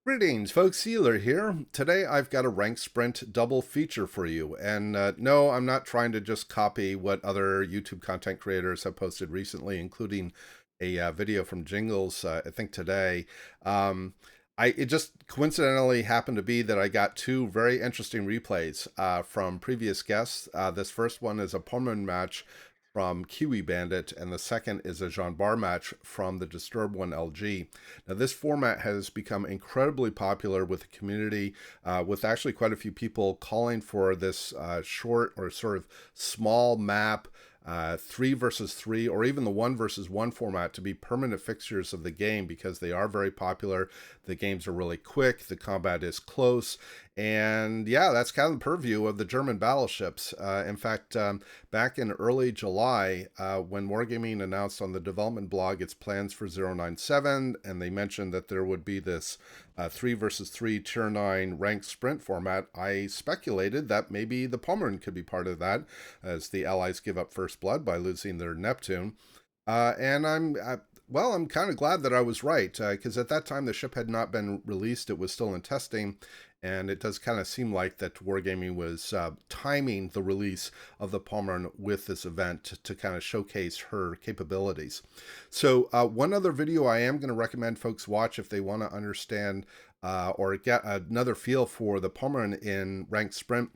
Greetings, folks. Sealer here. Today I've got a rank sprint double feature for you. And no, I'm not trying to just copy what other YouTube content creators have posted recently, including a video from Jingles, I think today. Um, it just coincidentally happened to be that I got two very interesting replays from previous guests. This first one is a Pommern match from kiwibandit, and the second is a Jean Bart match from the Disturb One LG. Now, this format has become incredibly popular with the community, with actually quite a few people calling for this short or sort of small map, 3 versus 3, or even the 1 versus 1 format to be permanent fixtures of the game because they are very popular. The games are really quick, the combat is close, and yeah, that's kind of the purview of the German battleships. In fact, back in early July, when Wargaming announced on the development blog its plans for 097, and they mentioned that there would be this 3 versus 3 Tier 9 ranked sprint format, I speculated that maybe the Pommern could be part of that, as the Allies give up first blood by losing their Neptune. And I'm kind of glad that I was right, because at that time the ship had not been released. It was still in testing, and it does kind of seem like that Wargaming was timing the release of the Pommern with this event to kind of showcase her capabilities. So one other video I am going to recommend folks watch if they want to understand or get another feel for the Pommern in ranked sprint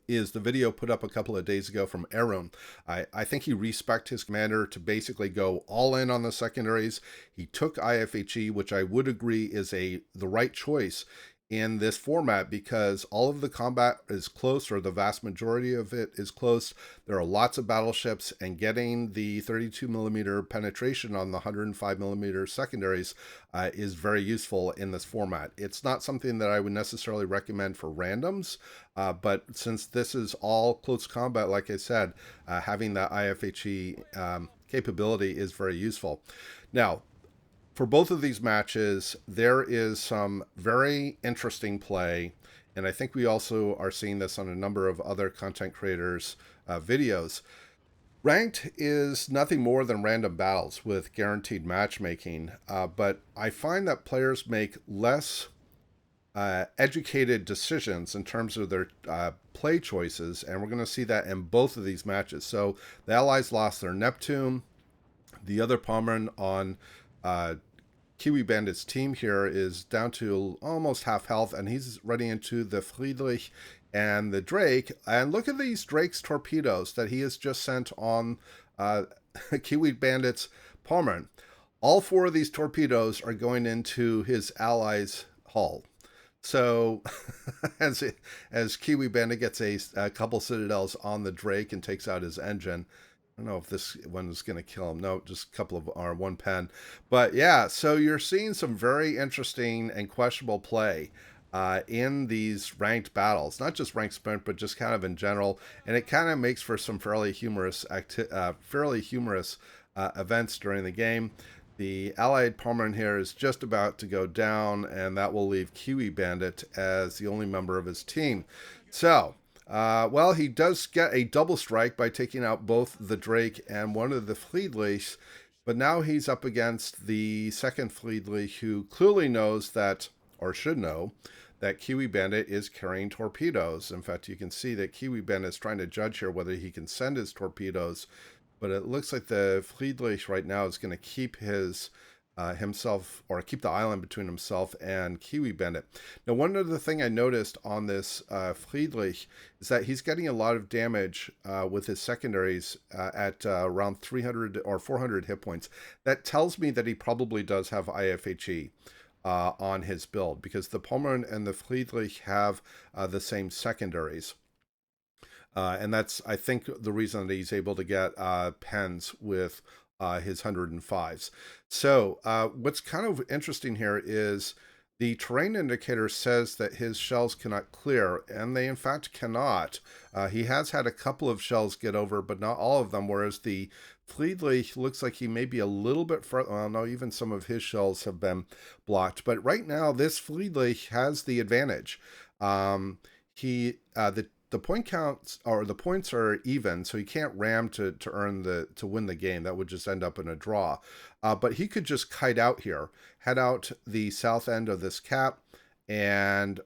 is the video put up a couple of days ago from Aaron. I think he respected his commander to basically go all in on the secondaries. He took IFHE, which I would agree is the right choice in this format because all of the combat is close, or the vast majority of it is close. There are lots of battleships, and getting the 32 millimeter penetration on the 105 millimeter secondaries is very useful in this format. It's not something that I would necessarily recommend for randoms, but since this is all close combat, like I said, having that IFHE capability is very useful. Now, for both of these matches, there is some very interesting play, and I think we also are seeing this on a number of other content creators' videos. Ranked is nothing more than random battles with guaranteed matchmaking, but I find that players make less educated decisions in terms of their play choices, and we're going to see that in both of these matches. So the Allies lost their Neptune. The other Pommern on kiwibandit's team here is down to almost half health, and he's running into the Friedrich and the Drake. And look at these Drake's torpedoes that he has just sent on kiwibandit's Pommern. All four of these torpedoes are going into his ally's hull. So as kiwibandit gets a couple citadels on the Drake and takes out his engine, I don't know if this one is going to kill him. No, just a couple of one pen. But yeah, so you're seeing some very interesting and questionable play in these ranked battles, not just ranked sprint, but just kind of in general. And it kind of makes for some fairly humorous events during the game. The Allied Pommern here is just about to go down, and that will leave kiwibandit as the only member of his team. So, well, he does get a double strike by taking out both the Drake and one of the Friedrichs, but now he's up against the second Friedrich, who clearly knows that, or should know, that kiwibandit is carrying torpedoes. In fact, you can see that kiwibandit is trying to judge here whether he can send his torpedoes, but it looks like the Friedrich right now is going to keep his himself, or keep the island between himself and kiwibandit. Now, one other thing I noticed on this Friedrich is that he's getting a lot of damage with his secondaries at around 300 or 400 hit points. That tells me that he probably does have IFHE on his build, because the Pommern and the Friedrich have the same secondaries. And that's, I think, the reason that he's able to get pens with his 105s. So what's kind of interesting here is the terrain indicator says that his shells cannot clear, and they in fact cannot. He has had a couple of shells get over, but not all of them, whereas the Friedrich looks like he may be a little bit further. Well, no, even some of his shells have been blocked. But right now, this Friedrich has the advantage. The point counts, or the points are even, so he can't ram to win the game. That would just end up in a draw. But he could just kite out here, head out the south end of this cap, and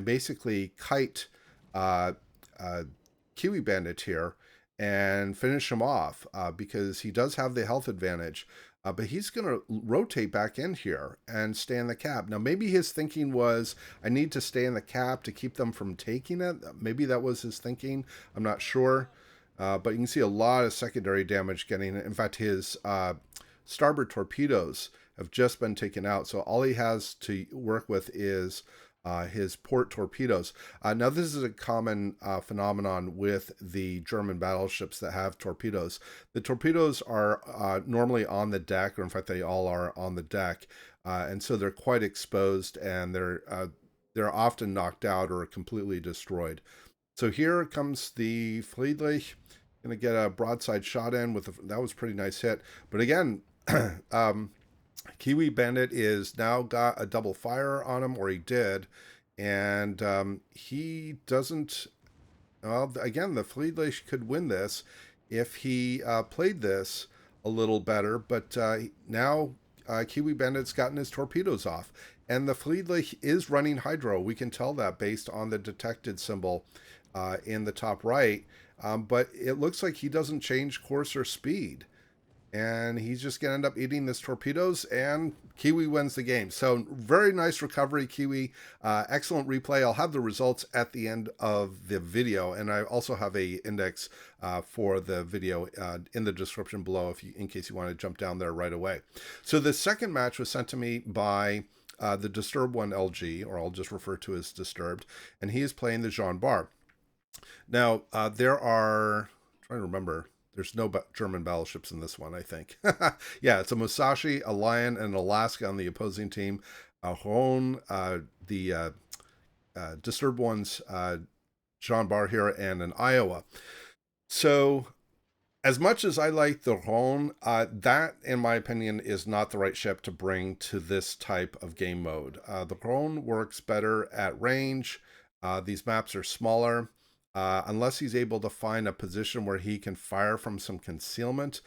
basically kite uh, uh, Kiwi Bandit here and finish him off because he does have the health advantage. But he's going to rotate back in here and stay in the cap. Now, maybe his thinking was, I need to stay in the cap to keep them from taking it. Maybe that was his thinking. I'm not sure. But you can see a lot of secondary damage getting it. In fact, his starboard torpedoes have just been taken out. So all he has to work with is his port torpedoes. Now, this is a common phenomenon with the German battleships that have torpedoes. The torpedoes are normally on the deck, or in fact, they all are on the deck, and so they're quite exposed, and they're often knocked out or completely destroyed. So here comes the Friedrich. Going to get a broadside shot in that was a pretty nice hit. But again, Kiwi Bandit is now got a double fire on him, or he did, and he doesn't. Well, again, the Friedrich could win this if he played this a little better, but now Kiwi Bandit's gotten his torpedoes off, and the Friedrich is running hydro. We can tell that based on the detected symbol in the top right, but it looks like he doesn't change course or speed. And he's just going to end up eating his torpedoes, and Kiwi wins the game. So very nice recovery, Kiwi. Excellent replay. I'll have the results at the end of the video, and I also have a index for the video in the description below in case you want to jump down there right away. So the second match was sent to me by the Disturbed one LG, or I'll just refer to as Disturbed, and he is playing the Jean Bart. Now, there are, I'm trying to remember, there's no German battleships in this one, I think. Yeah, it's a Musashi, a Lion, and an Alaska on the opposing team. A Rhone, the Disturbed ones, Jean Bart here, and an Iowa. So, as much as I like the Rhone, that, in my opinion, is not the right ship to bring to this type of game mode. The Rhone works better at range. These maps are smaller. Unless he's able to find a position where he can fire from some concealment,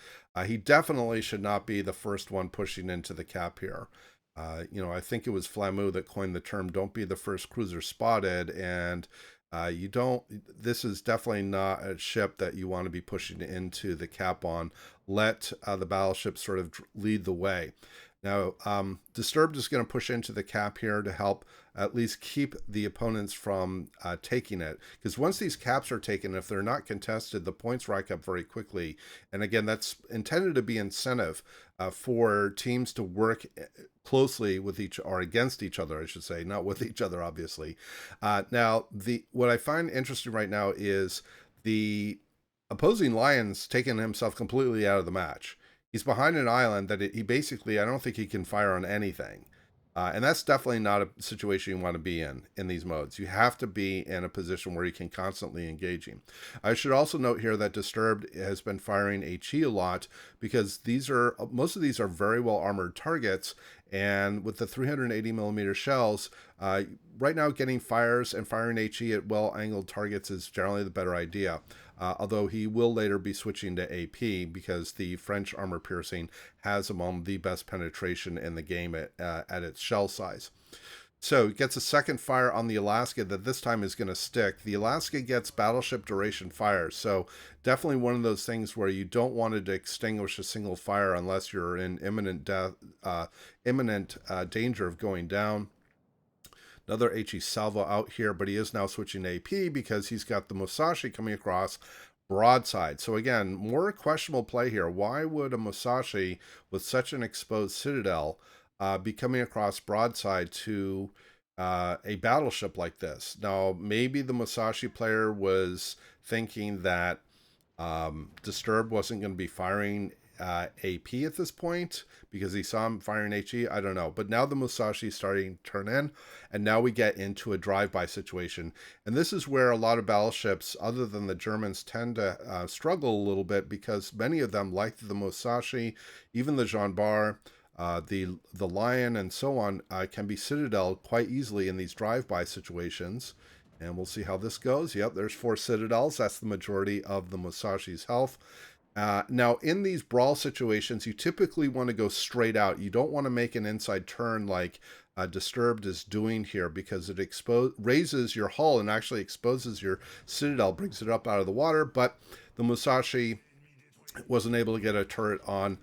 he definitely should not be the first one pushing into the cap here. I think it was Flamu that coined the term, don't be the first cruiser spotted, and this is definitely not a ship that you want to be pushing into the cap on. Let the battleship sort of lead the way. Now, Disturbed is going to push into the cap here to help at least keep the opponents from taking it. Because once these caps are taken, if they're not contested, the points rack up very quickly. And again, that's intended to be incentive for teams to work closely with or against each other, I should say, not with each other, obviously. Now, what I find interesting right now is the opposing Lion's taking himself completely out of the match. He's behind an island that he basically, I don't think he can fire on anything. And that's definitely not a situation you want to be in these modes. You have to be in a position where you can constantly engage him. I should also note here that Disturbed has been firing HE a lot because most of these are very well armored targets. And with the 380 millimeter shells, right now getting fires and firing HE at well angled targets is generally the better idea. Although he will later be switching to AP because the French armor piercing has among the best penetration in the game at its shell size. So it gets a second fire on the Alaska that this time is going to stick. The Alaska gets battleship duration fires, so definitely one of those things where you don't want to extinguish a single fire unless you're in imminent danger of going down. Another HE salvo out here, but he is now switching to AP because he's got the Musashi coming across broadside. So again, more questionable play here. Why would a Musashi with such an exposed citadel be coming across broadside to a battleship like this? Now, maybe the Musashi player was thinking that Disturbed wasn't going to be firing AP at this point because he saw him firing HE. I don't know. But now the Musashi is starting to turn in, and now we get into a drive-by situation. And this is where a lot of battleships, other than the Germans, tend to struggle a little bit because many of them, like the Musashi, even the Jean Bart, the Lion, and so on, can be citadel quite easily in these drive-by situations. And we'll see how this goes. Yep, there's 4 citadels. That's the majority of the Musashi's health. Now, in these brawl situations, you typically want to go straight out. You don't want to make an inside turn like Disturbed is doing here, because it raises your hull and actually exposes your citadel, brings it up out of the water, but the Musashi wasn't able to get a turret on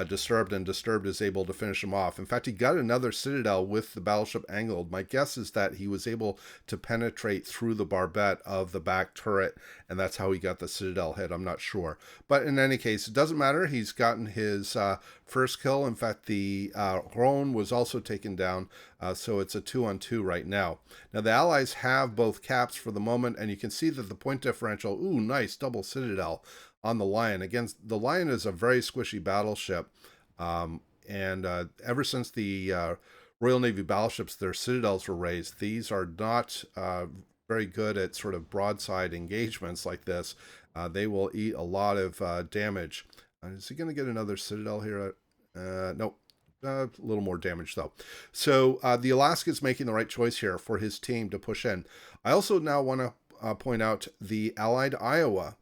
Disturbed, and Disturbed is able to finish him off. In fact, he got another citadel with the battleship angled. My guess is that he was able to penetrate through the barbette of the back turret, and that's how he got the citadel hit. I'm not sure. But in any case, it doesn't matter. He's gotten his first kill. In fact, the Rhone was also taken down, so it's a 2-on-2 right now. Now, the Allies have both caps for the moment, and you can see that the point differential, ooh, nice, double citadel on the Lion. Again, the Lion is a very squishy battleship, and ever since the Royal Navy battleships, their citadels were raised. These are not very good at sort of broadside engagements like this. They will eat a lot of damage. Is he going to get another citadel here? Nope. A little more damage, though. So the Alaska is making the right choice here for his team to push in. I also now want to point out the Allied Iowa,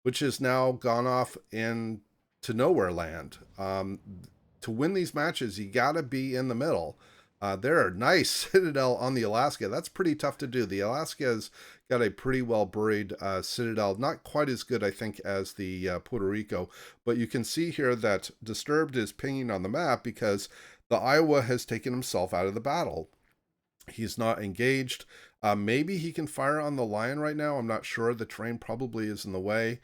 which has now gone off into nowhere land. To win these matches, you got to be in the middle. There are nice citadel on the Alaska. That's pretty tough to do. The Alaska's got a pretty well buried citadel. Not quite as good, I think, as the Puerto Rico. But you can see here that Disturbed is pinging on the map because the Iowa has taken himself out of the battle. He's not engaged. Maybe he can fire on the Lion right now. I'm not sure. The terrain probably is in the way.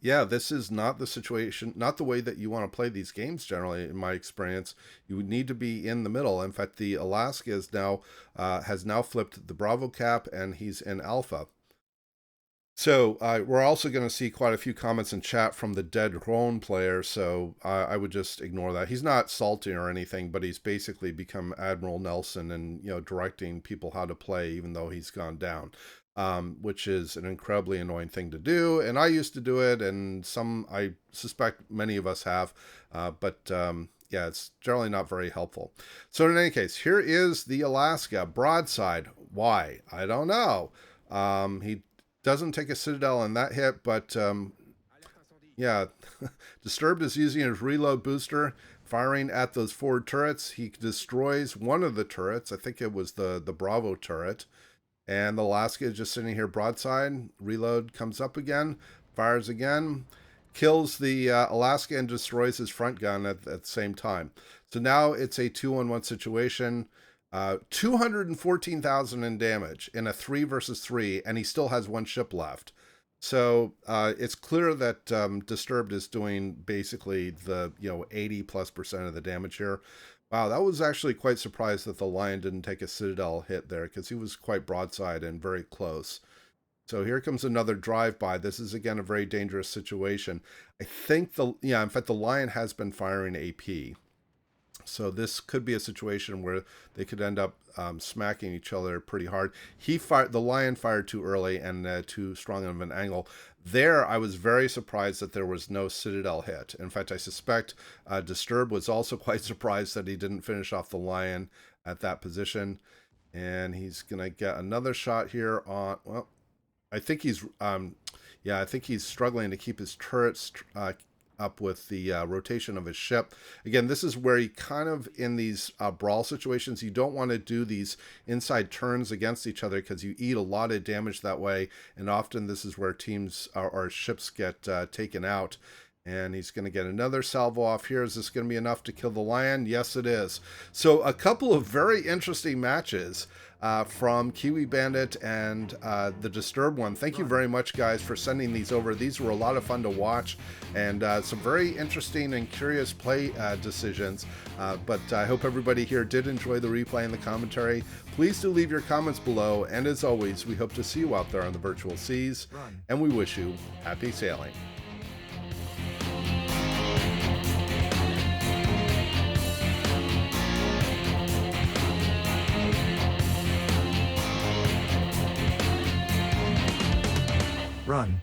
Yeah, this is not the situation, not the way that you want to play these games generally, in my experience. You would need to be in the middle. In fact, the Alaska is now, has now flipped the Bravo cap, and he's in Alpha. So we're also going to see quite a few comments in chat from the dead Rhone player, so I would just ignore that. He's not salty or anything, but he's basically become Admiral Nelson and, you know, directing people how to play even though he's gone down, which is an incredibly annoying thing to do. And I used to do it, and I suspect many of us have, but yeah, it's generally not very helpful. So in any case, here is the Alaska broadside. Why? I don't know. He doesn't take a citadel on that hit, but yeah, Disturbed is using his reload booster, firing at those forward turrets. He destroys one of the turrets. I think it was the Bravo turret. And the Alaska is just sitting here broadside. Reload comes up again, fires again, kills the Alaska and destroys his front gun at the same time. So now it's a 2-on-1 situation. 214,000 in damage in a 3 versus 3, and he still has one ship left. So it's clear that Disturbed is doing basically the 80+% of the damage here. Wow, that was actually quite surprised that the Lion didn't take a citadel hit there, because he was quite broadside and very close. So here comes another drive-by. This is again a very dangerous situation. I think in fact the Lion has been firing AP. So this could be a situation where they could end up smacking each other pretty hard. The Lion fired too early and too strong of an angle. There, I was very surprised that there was no citadel hit. In fact, I suspect Disturbed was also quite surprised that he didn't finish off the Lion at that position. And he's going to get another shot here on, well, I think he's, I think he's struggling to keep his turrets up with the rotation of his ship. Again, this is where you kind of, in these brawl situations, you don't want to do these inside turns against each other, because you eat a lot of damage that way, and often this is where teams or ships get taken out. And he's going to get another salvo off here. Is this going to be enough to kill the Lion? Yes, it is. So a couple of very interesting matches from kiwibandit and the Disturbed one. Thank you very much, guys, for sending these over. These were a lot of fun to watch, and some very interesting and curious play decisions. But I hope everybody here did enjoy the replay and the commentary. Please do leave your comments below, and as always, we hope to see you out there on the virtual seas, and we wish you happy sailing. Run.